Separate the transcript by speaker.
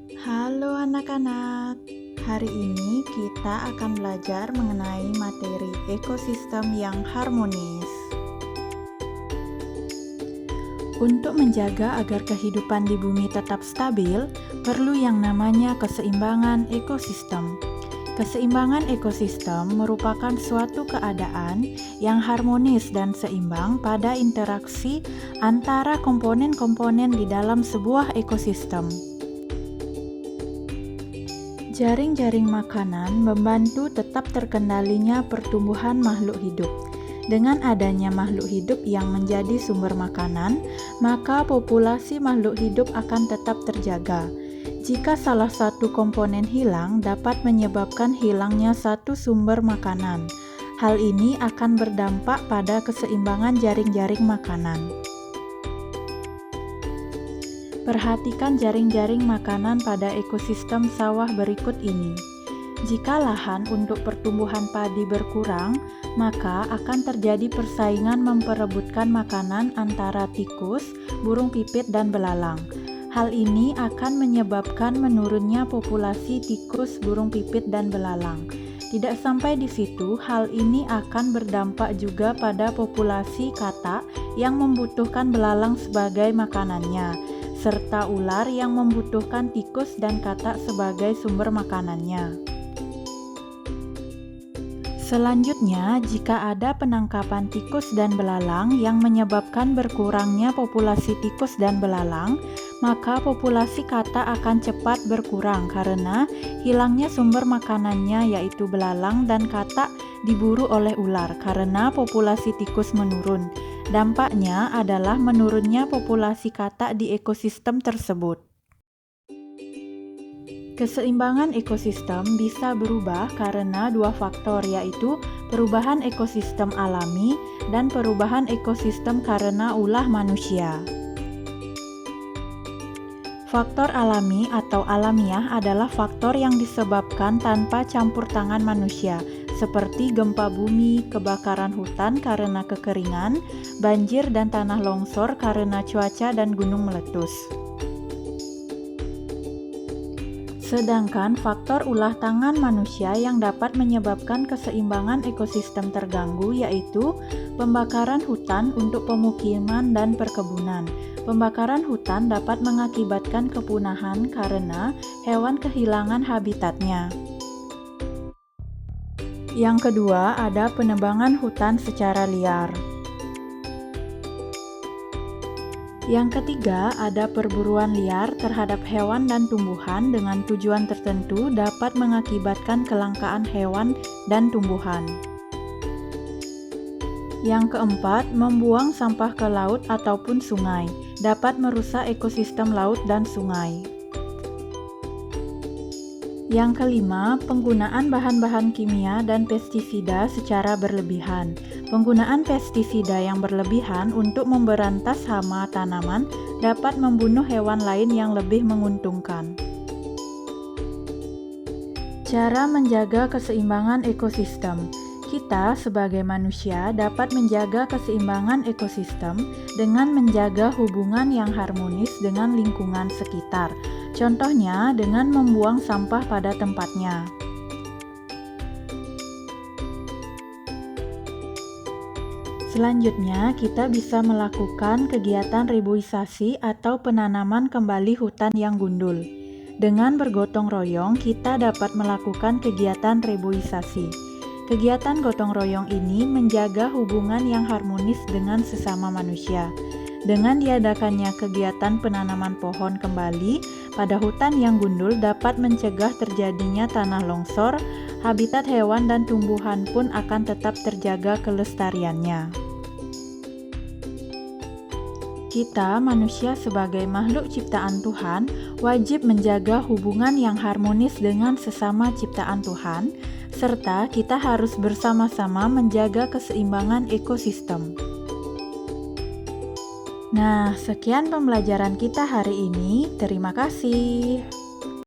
Speaker 1: Halo anak-anak, hari ini kita akan belajar mengenai materi ekosistem yang harmonis. Untuk menjaga agar kehidupan di bumi tetap stabil, perlu yang namanya keseimbangan ekosistem. Keseimbangan ekosistem merupakan suatu keadaan yang harmonis dan seimbang pada interaksi antara komponen-komponen di dalam sebuah ekosistem. Jaring-jaring makanan membantu tetap terkendalinya pertumbuhan makhluk hidup. Dengan adanya makhluk hidup yang menjadi sumber makanan, maka populasi makhluk hidup akan tetap terjaga. Jika salah satu komponen hilang, dapat menyebabkan hilangnya satu sumber makanan. Hal ini akan berdampak pada keseimbangan jaring-jaring makanan. Perhatikan jaring-jaring makanan pada ekosistem sawah berikut ini. Jika lahan untuk pertumbuhan padi berkurang, maka akan terjadi persaingan memperebutkan makanan antara tikus, burung pipit, dan belalang. Hal ini akan menyebabkan menurunnya populasi tikus, burung pipit, dan belalang. Tidak sampai di situ, hal ini akan berdampak juga pada populasi katak yang membutuhkan belalang sebagai makanannya, serta ular yang membutuhkan tikus dan katak sebagai sumber makanannya. Selanjutnya, jika ada penangkapan tikus dan belalang yang menyebabkan berkurangnya populasi tikus dan belalang, maka populasi katak akan cepat berkurang karena hilangnya sumber makanannya yaitu belalang, dan katak diburu oleh ular karena populasi tikus menurun. Dampaknya adalah menurunnya populasi katak di ekosistem tersebut. Keseimbangan ekosistem bisa berubah karena dua faktor, yaitu perubahan ekosistem alami dan perubahan ekosistem karena ulah manusia. Faktor alami atau alamiah adalah faktor yang disebabkan tanpa campur tangan manusia, seperti gempa bumi, kebakaran hutan karena kekeringan, banjir dan tanah longsor karena cuaca dan gunung meletus. Sedangkan faktor ulah tangan manusia yang dapat menyebabkan keseimbangan ekosistem terganggu yaitu pembakaran hutan untuk pemukiman dan perkebunan. Pembakaran hutan dapat mengakibatkan kepunahan karena hewan kehilangan habitatnya. Yang kedua, ada penebangan hutan secara liar. Yang ketiga, ada perburuan liar terhadap hewan dan tumbuhan dengan tujuan tertentu dapat mengakibatkan kelangkaan hewan dan tumbuhan. Yang keempat, membuang sampah ke laut ataupun sungai dapat merusak ekosistem laut dan sungai. Yang kelima, penggunaan bahan-bahan kimia dan pestisida secara berlebihan. Penggunaan pestisida yang berlebihan untuk memberantas hama tanaman dapat membunuh hewan lain yang lebih menguntungkan. Cara menjaga keseimbangan ekosistem. Kita sebagai manusia dapat menjaga keseimbangan ekosistem dengan menjaga hubungan yang harmonis dengan lingkungan sekitar. Contohnya dengan membuang sampah pada tempatnya. Selanjutnya, kita bisa melakukan kegiatan reboisasi atau penanaman kembali hutan yang gundul. Dengan bergotong royong, kita dapat melakukan kegiatan reboisasi. Kegiatan gotong royong ini menjaga hubungan yang harmonis dengan sesama manusia. Dengan diadakannya kegiatan penanaman pohon kembali pada hutan yang gundul dapat mencegah terjadinya tanah longsor, habitat hewan dan tumbuhan pun akan tetap terjaga kelestariannya. Kita, manusia sebagai makhluk ciptaan Tuhan, wajib menjaga hubungan yang harmonis dengan sesama ciptaan Tuhan, serta kita harus bersama-sama menjaga keseimbangan ekosistem. Nah, sekian pembelajaran kita hari ini. Terima kasih.